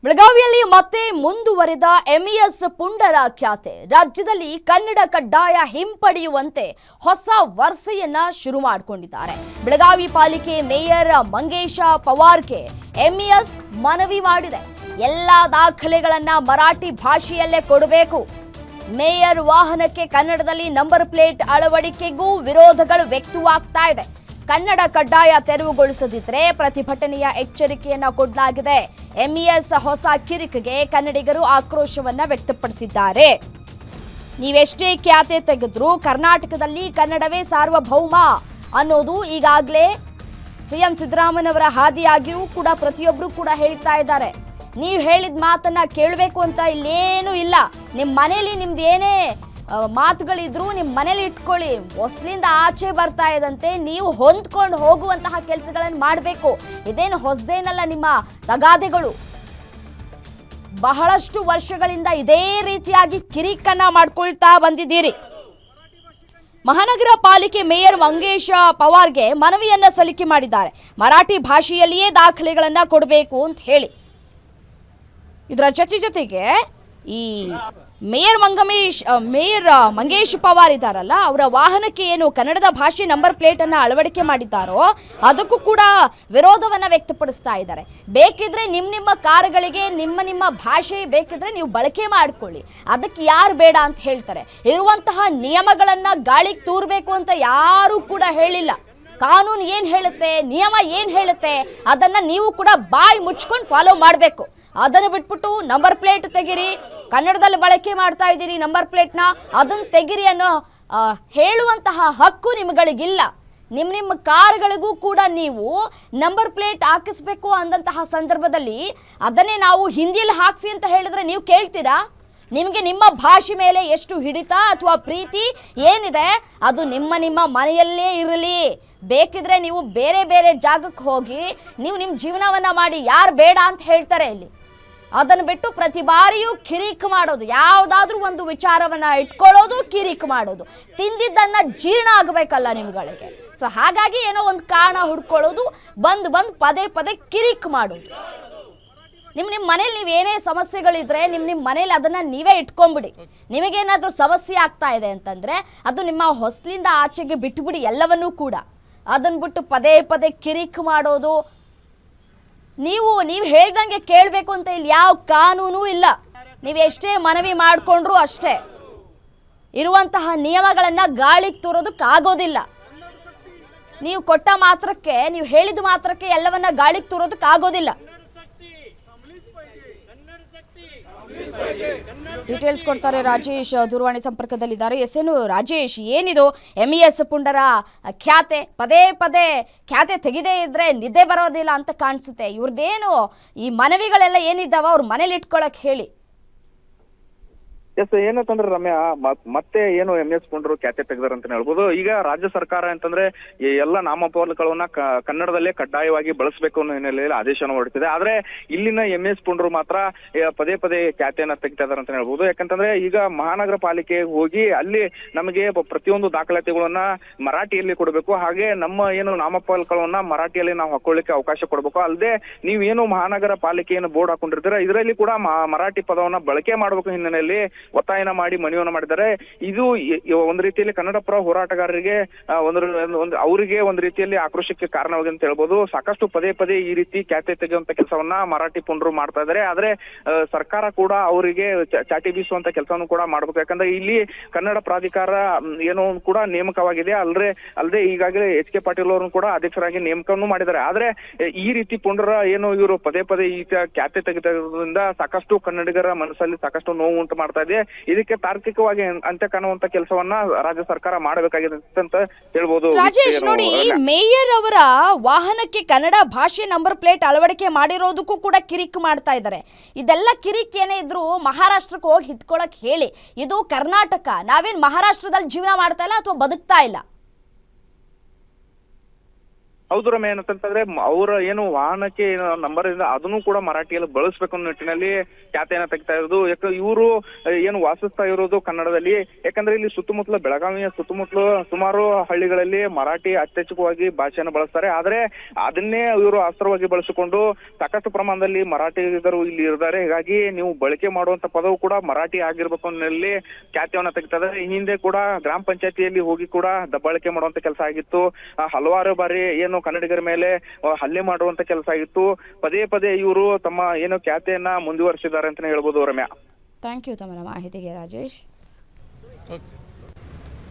ಬೆಳಗಾವಿಯಲ್ಲಿ ಮತ್ತೆ ಮುಂದುವರೆದ ಎಂಇಎಸ್ ಪುಂಡರ ಖ್ಯಾತೆ. ರಾಜ್ಯದಲ್ಲಿ ಕನ್ನಡ ಕಡ್ಡಾಯ ಹಿಂಪಡೆಯುವಂತೆ ಹೊಸ ವರಸೆಯನ್ನ ಶುರು ಮಾಡಿಕೊಂಡಿದ್ದಾರೆ. ಬೆಳಗಾವಿ ಪಾಲಿಕೆ ಮೇಯರ್ ಮಂಗೇಶ ಪವಾರ್ಗೆ ಎಂಇಎಸ್ ಮನವಿ ಮಾಡಿದೆ. ಎಲ್ಲ ದಾಖಲೆಗಳನ್ನ ಮರಾಠಿ ಭಾಷೆಯಲ್ಲೇ ಕೊಡಬೇಕು. ಮೇಯರ್ ವಾಹನಕ್ಕೆ ಕನ್ನಡದಲ್ಲಿ ನಂಬರ್ ಪ್ಲೇಟ್ ಅಳವಡಿಕೆಗೂ ವಿರೋಧಗಳು ವ್ಯಕ್ತವಾಗ್ತಾ ಇದೆ. ಕನ್ನಡ ಕಡ್ಡಾಯ ತೆರವುಗೊಳಿಸದಿದ್ದರೆ ಪ್ರತಿಭಟನೆಯ ಎಚ್ಚರಿಕೆಯನ್ನ ಕೊಡಲಾಗಿದೆ. ಎಂಇಎಸ್ ಹೊಸ ಕಿರಿಕಿಗೆ ಕನ್ನಡಿಗರು ಆಕ್ರೋಶವನ್ನ ವ್ಯಕ್ತಪಡಿಸಿದ್ದಾರೆ. ನೀವೆಷ್ಟೇ ಖ್ಯಾತೆ ತೆಗೆದ್ರೂ ಕರ್ನಾಟಕದಲ್ಲಿ ಕನ್ನಡವೇ ಸಾರ್ವಭೌಮ ಅನ್ನೋದು ಈಗಾಗಲೇ ಸಿಎಂ ಸಿದ್ದರಾಮಯ್ಯನವರ ಹಾದಿಯಾಗಿಯೂ ಕೂಡ ಪ್ರತಿಯೊಬ್ಬರು ಕೂಡ ಹೇಳ್ತಾ ಇದ್ದಾರೆ. ನೀವು ಹೇಳಿದ ಮಾತನ್ನ ಕೇಳಬೇಕು ಅಂತ ಇಲ್ಲೇನೂ ಇಲ್ಲ. ನಿಮ್ಮ ಮನೇಲಿ ನಿಮ್ದು ಏನೇ ಮಾತುಗಳಿದ್ರು ನಿಮ್ಮ ಮನೇಲಿ ಇಟ್ಕೊಳ್ಳಿ. ಹೊಸಲಿಂದ ಆಚೆ ಬರ್ತಾ ಇದ್ದಂತೆ ನೀವು ಹೊಂದ್ಕೊಂಡು ಹೋಗುವಂತಹ ಕೆಲಸಗಳನ್ನು ಮಾಡಬೇಕು. ಇದೇನು ಹೊಸದೇನಲ್ಲ ನಿಮ್ಮ ತಗಾದೆಗಳು. ಬಹಳಷ್ಟು ವರ್ಷಗಳಿಂದ ಇದೇ ರೀತಿಯಾಗಿ ಕಿರಿಕನ್ನ ಮಾಡ್ಕೊಳ್ತಾ ಬಂದಿದ್ದೀರಿ. ಮಹಾನಗರ ಪಾಲಿಕೆ ಮೇಯರ್ ಮಂಗೇಶ ಪವಾರ್ಗೆ ಮನವಿಯನ್ನ ಸಲ್ಲಿಕೆ ಮಾಡಿದ್ದಾರೆ. ಮರಾಠಿ ಭಾಷೆಯಲ್ಲಿಯೇ ದಾಖಲೆಗಳನ್ನ ಕೊಡಬೇಕು ಅಂತ ಹೇಳಿ. ಇದರ ಜೊತೆಗೆ ಈ ಮೇಯರ್ ಮಂಗೇಶ್ ಪವಾರ್ ಇದ್ದಾರಲ್ಲ, ಅವರ ವಾಹನಕ್ಕೆ ಏನು ಕನ್ನಡದ ಭಾಷೆ ನಂಬರ್ ಪ್ಲೇಟ್ ಅನ್ನ ಅಳವಡಿಕೆ ಮಾಡಿದ್ದಾರೋ ಅದಕ್ಕೂ ಕೂಡ ವಿರೋಧವನ್ನ ವ್ಯಕ್ತಪಡಿಸ್ತಾ ಇದ್ದಾರೆ. ಬೇಕಿದ್ರೆ ನಿಮ್ಮ ಕಾರುಗಳಿಗೆ ನಿಮ್ಮ ಭಾಷೆ ಬೇಕಿದ್ರೆ ನೀವು ಬಳಕೆ ಮಾಡ್ಕೊಳ್ಳಿ, ಅದಕ್ಕೆ ಯಾರು ಬೇಡ ಅಂತ ಹೇಳ್ತಾರೆ. ಇರುವಂತಹ ನಿಯಮಗಳನ್ನ ಗಾಳಿಗೆ ತೂರಬೇಕು ಅಂತ ಯಾರೂ ಕೂಡ ಹೇಳಿಲ್ಲ. ಕಾನೂನು ಏನು ಹೇಳುತ್ತೆ, ನಿಯಮ ಏನು ಹೇಳುತ್ತೆ ಅದನ್ನ ನೀವು ಕೂಡ ಬಾಯಿ ಮುಚ್ಕೊಂಡು ಫಾಲೋ ಮಾಡಬೇಕು. ಅದನ್ನು ಬಿಟ್ಬಿಟ್ಟು ನಂಬರ್ ಪ್ಲೇಟ್ ತೆಗಿರಿ, ಕನ್ನಡದಲ್ಲಿ ಬಳಕೆ ಮಾಡ್ತಾ ಇದ್ದೀರಿ ನಂಬರ್ ಪ್ಲೇಟ್ನ, ಅದನ್ನು ತೆಗಿರಿ ಅನ್ನೋ ಹೇಳುವಂತಹ ಹಕ್ಕು ನಿಮ್ಗಳಿಗಿಲ್ಲ. ನಿಮ್ಮ ಕಾರುಗಳಿಗೂ ಕೂಡ ನೀವು ನಂಬರ್ ಪ್ಲೇಟ್ ಹಾಕಿಸ್ಬೇಕು ಅಂದಂತಹ ಸಂದರ್ಭದಲ್ಲಿ ಅದನ್ನೇ ನಾವು ಹಿಂದಿಯಲ್ಲಿ ಹಾಕಿಸಿ ಅಂತ ಹೇಳಿದ್ರೆ ನೀವು ಕೇಳ್ತೀರಾ? ನಿಮಗೆ ನಿಮ್ಮ ಭಾಷೆ ಮೇಲೆ ಎಷ್ಟು ಹಿಡಿತ ಅಥವಾ ಪ್ರೀತಿ ಏನಿದೆ ಅದು ನಿಮ್ಮ ಮನೆಯಲ್ಲೇ ಇರಲಿ. ಬೇಕಿದ್ರೆ ನೀವು ಬೇರೆ ಜಾಗಕ್ಕೆ ಹೋಗಿ ನಿಮ್ಮ ಜೀವನವನ್ನು ಮಾಡಿ, ಯಾರು ಬೇಡ ಅಂತ ಹೇಳ್ತಾರೆ ಇಲ್ಲಿ. ಅದನ್ನು ಬಿಟ್ಟು ಪ್ರತಿ ಬಾರಿಯೂ ಕಿರಿಕ್ ಮಾಡೋದು, ಯಾವುದಾದ್ರೂ ಒಂದು ವಿಚಾರವನ್ನು ಇಟ್ಕೊಳ್ಳೋದು, ಕಿರಿಕ್ ಮಾಡೋದು. ತಿಂದಿದ್ದನ್ನು ಜೀರ್ಣ ಆಗಬೇಕಲ್ಲ ನಿಮ್ಗಳಿಗೆ. ಸೊ ಹಾಗಾಗಿ ಏನೋ ಒಂದು ಕಾರಣ ಹುಡ್ಕೊಳ್ಳೋದು, ಬಂದು ಪದೇ ಕಿರಿಕ್ ಮಾಡೋದು. ನಿಮ್ಮ ಮನೇಲಿ ನೀವೇನೇ ಸಮಸ್ಯೆಗಳಿದ್ರೆ ನಿಮ್ಮ ಮನೇಲಿ ಅದನ್ನು ನೀವೇ ಇಟ್ಕೊಂಡ್ಬಿಡಿ. ನಿಮಗೇನಾದರೂ ಸಮಸ್ಯೆ ಆಗ್ತಾ ಇದೆ ಅಂತಂದರೆ ಅದು ನಿಮ್ಮ ಹೊಸಲಿಂದ ಆಚೆಗೆ ಬಿಟ್ಟುಬಿಡಿ ಎಲ್ಲವನ್ನೂ ಕೂಡ. ಅದನ್ನು ಬಿಟ್ಟು ಪದೇ ಕಿರಿಕ್ ಮಾಡೋದು, ನೀವು ಹೇಳ್ದಂಗೆ ಕೇಳಬೇಕು ಅಂತ ಇಲ್ಲಿ ಯಾವ ಕಾನೂನು ಇಲ್ಲ. ನೀವು ಎಷ್ಟೇ ಮನವಿ ಮಾಡಿಕೊಂಡ್ರೂ ಅಷ್ಟೇ, ಇರುವಂತಹ ನಿಯಮಗಳನ್ನು ಗಾಳಿಗೆ ತೂರೋದಕ್ಕಾಗೋದಿಲ್ಲ. ನೀವು ಕೊಟ್ಟ ಮಾತ್ರಕ್ಕೆ, ನೀವು ಹೇಳಿದ ಮಾತ್ರಕ್ಕೆ ಎಲ್ಲವನ್ನ ಗಾಳಿಗೆ ತೂರೋದಕ್ಕಾಗೋದಿಲ್ಲ. ಡೀಟೇಲ್ಸ್ ಕೊಡ್ತಾರೆ ರಾಜೇಶ್, ದೂರವಾಣಿ ಸಂಪರ್ಕದಲ್ಲಿದ್ದಾರೆ. ಎಸ್ಎನು ರಾಜೇಶ್, ಏನಿದು ಎಂಇಎಸ್ ಪುಂಡರ ಖ್ಯಾತೆ? ಪದೇ ಖ್ಯಾತೆ ತೆಗೆದೇ ಇದ್ರೆ ನಿದ್ದೆ ಬರೋದಿಲ್ಲ ಅಂತ ಕಾಣಿಸುತ್ತೆ. ಇವ್ರದ್ದೇನು ಈ ಮನವಿಗಳೆಲ್ಲ ಏನಿದ್ದಾವ ಅವ್ರ ಮನೇಲಿ ಇಟ್ಕೊಳಕ್ ಹೇಳಿ. ಎಸ್, ಏನಂತಂದ್ರೆ ರಮ್ಯಾ, ಮತ್ತೆ ಏನು ಎಂಎಸ್ ಪುಂಡರು ಖ್ಯಾತೆ ತೆಗೆದಾರ ಅಂತ ಹೇಳ್ಬೋದು. ಈಗ ರಾಜ್ಯ ಸರ್ಕಾರ ಅಂತಂದ್ರೆ ಎಲ್ಲ ನಾಮಫಲಕಗಳನ್ನ ಕನ್ನಡದಲ್ಲೇ ಕಡ್ಡಾಯವಾಗಿ ಬಳಸಬೇಕು ಅನ್ನೋ ಹಿನ್ನೆಲೆಯಲ್ಲಿ ಆದೇಶವನ್ನು ಹೊರಡಿಸಿದೆ. ಆದ್ರೆ ಇಲ್ಲಿನ ಎಂಎಸ್ ಪುಂಡರು ಮಾತ್ರ ಪದೇ ಖ್ಯಾತಿಯನ್ನ ತೆಗಿತಾ ಇದಾರೆ ಅಂತ ಹೇಳ್ಬೋದು. ಯಾಕಂತಂದ್ರೆ ಈಗ ಮಹಾನಗರ ಪಾಲಿಕೆ ಹೋಗಿ ಅಲ್ಲಿ ನಮಗೆ ಪ್ರತಿಯೊಂದು ದಾಖಲಾತಿಗಳನ್ನ ಮರಾಠಿಯಲ್ಲಿ ಕೊಡಬೇಕು, ಹಾಗೆ ನಮ್ಮ ಏನು ನಾಮಫಲಕಗಳನ್ನ ಮರಾಠಿಯಲ್ಲಿ ನಾವು ಹಾಕೊಳ್ಳಿಕ್ಕೆ ಅವಕಾಶ ಕೊಡಬೇಕು. ಅಲ್ಲದೆ ನೀವೇನು ಮಹಾನಗರ ಪಾಲಿಕೆ ಏನು ಬೋರ್ಡ್ ಹಾಕೊಂಡಿರ್ತೀರ ಇದರಲ್ಲಿ ಕೂಡ ಮರಾಠಿ ಪದವನ್ನ ಬಳಕೆ ಮಾಡಬೇಕು ಹಿನ್ನೆಲೆಯಲ್ಲಿ ಒತ್ತಾಯನ ಮಾಡಿ ಮನವಿಯನ್ನು ಮಾಡಿದ್ದಾರೆ. ಇದು ಒಂದು ರೀತಿಯಲ್ಲಿ ಕನ್ನಡ ಪರ ಹೋರಾಟಗಾರರಿಗೆ ಅವರಿಗೆ ಒಂದು ರೀತಿಯಲ್ಲಿ ಆಕ್ರೋಶಕ್ಕೆ ಕಾರಣವಾಗಿದೆ ಅಂತ ಹೇಳ್ಬೋದು. ಸಾಕಷ್ಟು ಪದೇ ಈ ರೀತಿ ಖ್ಯಾತೆ ತೆಗೆಯುವಂತ ಕೆಲಸವನ್ನ ಮರಾಠಿ ಪುಂಡರು ಮಾಡ್ತಾ ಇದ್ದಾರೆ. ಆದ್ರೆ ಸರ್ಕಾರ ಕೂಡ ಅವರಿಗೆ ಚಾಟಿ ಬೀಸುವಂತ ಕೆಲಸವನ್ನು ಕೂಡ ಮಾಡ್ಬೇಕು. ಯಾಕಂದ್ರೆ ಇಲ್ಲಿ ಕನ್ನಡ ಪ್ರಾಧಿಕಾರ ಏನೋ ಕೂಡ ನೇಮಕವಾಗಿದೆ. ಅಲ್ಲದೆ ಈಗಾಗಲೇ ಎಚ್.ಕೆ. ಪಾಟೀಲ್ ಅವರನ್ನು ಕೂಡ ಅಧ್ಯಕ್ಷರಾಗಿ ನೇಮಕವನ್ನು ಮಾಡಿದ್ದಾರೆ. ಆದ್ರೆ ಈ ರೀತಿ ಪುಂಡರ ಏನು ಇವರು ಪದೇ ಈ ಖ್ಯಾತೆ ತೆಗೆದ್ರಿಂದ ಸಾಕಷ್ಟು ಕನ್ನಡಿಗರ ಮನಸ್ಸಲ್ಲಿ ಸಾಕಷ್ಟು ನೋವು ಉಂಟು ಮಾಡ್ತಾ ಇದೆ. ಇದಕ್ಕೆ ತಾರ್ಕಿಕವಾಗಿ ಅಂತ್ಯ ಕಾಣುವಂತ ಕೆಲಸವನ್ನ ರಾಜ್ಯ ಸರ್ಕಾರ ಮಾಡಬೇಕಾಗಿದೆ ಅಂತ ಹೇಳ್ಬೋದು. ರಾಜೇಶ್, ನೋಡಿ, ಮೇಯರ್ ಅವರ ವಾಹನಕ್ಕೆ ಕನ್ನಡ ಭಾಷೆ ನಂಬರ್ ಪ್ಲೇಟ್ ಅಳವಡಿಕೆ ಮಾಡಿರೋದಕ್ಕೂ ಕೂಡ ಕಿರಿಕ್ ಮಾಡ್ತಾ ಇದ್ದಾರೆ. ಇದೆಲ್ಲ ಕಿರಿಕ್ ಏನೇ ಇದ್ರು ಮಹಾರಾಷ್ಟ್ರಕ್ಕೆ ಹೋಗಿ ಇಟ್ಕೊಳಕ್ ಹೇಳಿ. ಇದು ಕರ್ನಾಟಕ, ನಾವೇನ್ ಮಹಾರಾಷ್ಟ್ರದಲ್ಲಿ ಜೀವನ ಮಾಡ್ತಾ ಇಲ್ಲ ಅಥವಾ ಬದುಕ್ತಾ ಇಲ್ಲ. ಹೌದು ರಮ್ಯ, ಏನಂತಂದ್ರೆ ಅವರ ಏನು ವಾಹನಕ್ಕೆ ನಂಬರ್ ಇದೆ ಅದನ್ನು ಕೂಡ ಮರಾಠಿಯಲ್ಲಿ ಬಳಸ್ಬೇಕು ಅನ್ನೋ ನಿಟ್ಟಿನಲ್ಲಿ ಖ್ಯಾತಿಯನ್ನ ತೆಗಿತಾ ಇರೋದು. ಯಾಕಂದ್ರೆ ಇವರು ಏನು ವಾಸಿಸ್ತಾ ಇರೋದು ಕನ್ನಡದಲ್ಲಿ, ಯಾಕಂದ್ರೆ ಇಲ್ಲಿ ಸುತ್ತಮುತ್ತಲ ಬೆಳಗಾವಿಯ ಸುತ್ತಮುತ್ತಲು ಸುಮಾರು ಹಳ್ಳಿಗಳಲ್ಲಿ ಮರಾಠಿ ಅತ್ಯಧಿಕವಾಗಿ ಭಾಷೆಯನ್ನು ಬಳಸ್ತಾರೆ. ಆದ್ರೆ ಅದನ್ನೇ ಇವರು ಅಸ್ತ್ರವಾಗಿ ಬಳಸಿಕೊಂಡು ಸಾಕಷ್ಟು ಪ್ರಮಾಣದಲ್ಲಿ ಮರಾಠಿಗರು ಇಲ್ಲಿ ಇದ್ದಾರೆ. ಹೀಗಾಗಿ ನೀವು ಬಳಕೆ ಮಾಡುವಂತ ಪದವು ಕೂಡ ಮರಾಠಿ ಆಗಿರ್ಬೇಕು ಅನ್ನೋಲ್ಲಿ ಖ್ಯಾತಿಯನ್ನ ತೆಗಿತಾ ಇದ್ದಾರೆ. ಈ ಹಿಂದೆ ಕೂಡ ಗ್ರಾಮ ಪಂಚಾಯತಿಯಲ್ಲಿ ಹೋಗಿ ಕೂಡ ದಬ್ಬಾಳಿಕೆ ಮಾಡುವಂತ ಕೆಲಸ ಆಗಿತ್ತು. ಹಲವಾರು ಬಾರಿ ಏನು ಕನ್ನಡಿಗರ ಮೇಲೆ ಹಲ್ಲೆ ಮಾಡುವಂತ ಕೆಲಸ ಆಗಿತ್ತು. ಪದೇ ಪದೇ ಇವರು ತಮ್ಮ ಏನು ಖ್ಯಾತಿಯನ್ನ ಮುಂದುವರಿಸಿದ್ದಾರೆ ಅಂತಾನೆ ಹೇಳ್ಬೋದು ರಮ್ಯಾ. ಥ್ಯಾಂಕ್ ಯು ತಮ್ಮ ಮಾಹಿತಿಗೆ ರಾಜೇಶ್. ಓಕೆ.